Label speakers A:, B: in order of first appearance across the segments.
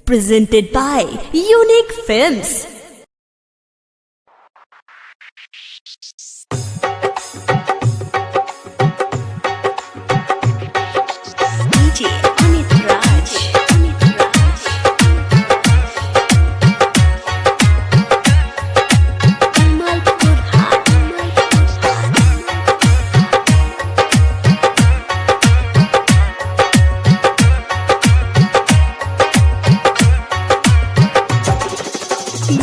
A: Presented by Unique Films. DJ Amit Raj. Kamalpur Haat.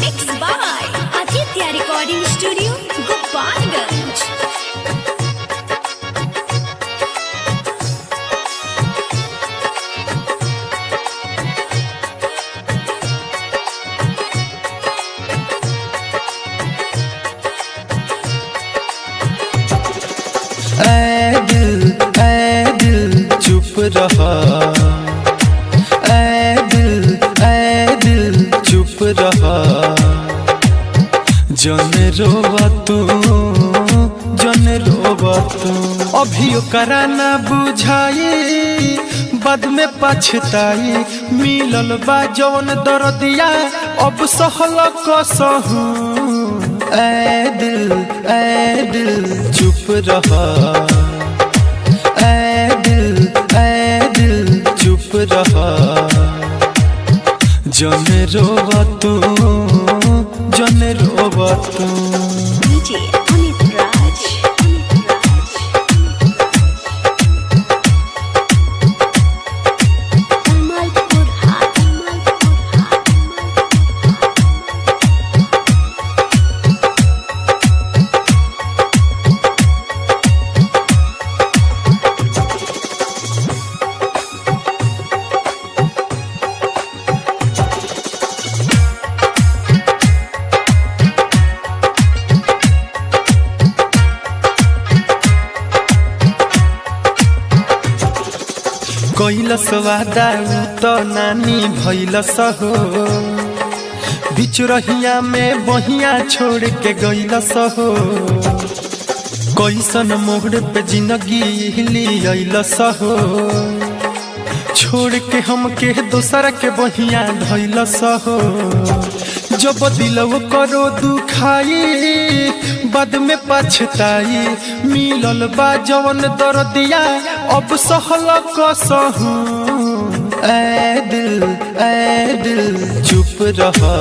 A: Mixed by Aditya Recording Studio, Gopalganj.
B: ऐ दिल चुप रहा, ऐ दिल चुप रहा। जन रोवा तू, जन रोवा तू। अभी ओकरा ना बुझाई, बाद में पछताई। मिलल बा जवन दर्दिया, अब सहल कसहू। ऐ दिल चुप रहा, ऐ दिल चुप रहा। जन रोवा तू, जन रोवा तू।
A: DJ Amit Raj. Kamalpur Haat.
B: कैलस वादा तो नानी भैलस हो। बीच रहिया में बहिया छोड़ के गैलस हो। कैसन मोड़ पे जिंदगी हिली अइलस हो। छोड़ के हमके दोसर के बहिया धैलस हो। जब दिलव करो दुखाई, बाद में पछताई। मिलल बा जवन दर्दिया, अब सहल कसहू। ऐ दिल चुप रहा,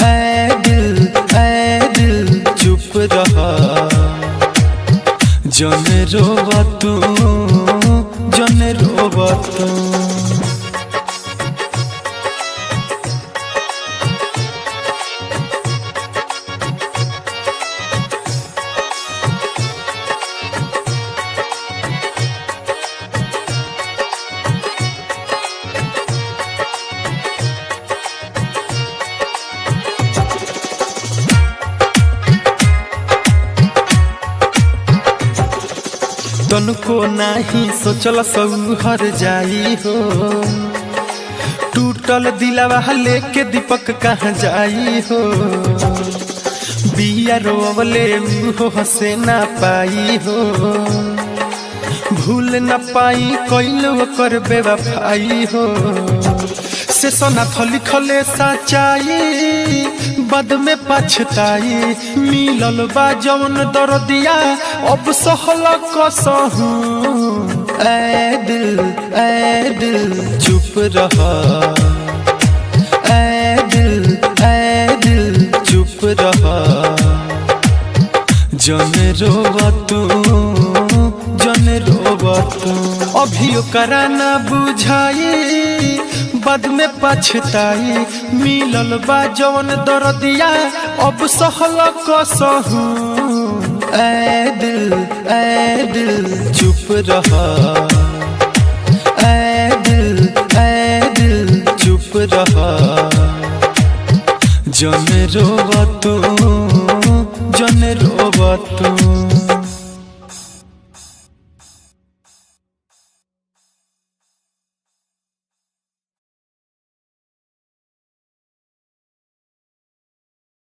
B: ऐ दिल चुप रहा। जन रोवा तू, जन रोवा तू। तनको नाही सोचल सौहर जाई हो। टूटल दिलवा लेके दीपक कहाँ जाई हो। बिया रोवले हो हसे ना पाई हो। भूल न पाई कैलो कर बेवफाई हो। से सना लिखले सच्चाई, बाद में पछताई। मिलल बा जवन दर्दिया, अब सहल कसहू। ऐ दिल चुप रहा, ऐ दिल चुप रहा। जन रोवा तू, जन रोवा तू। अभी ओकरा ना बुझाई, बाद में पछताई। मिलल बा जवन दर्दिया, अब सहल कसहू। ऐ दिल चुप रहा, ऐ दिल चुप रहा। जन रोवा तू, जन रोवा तू।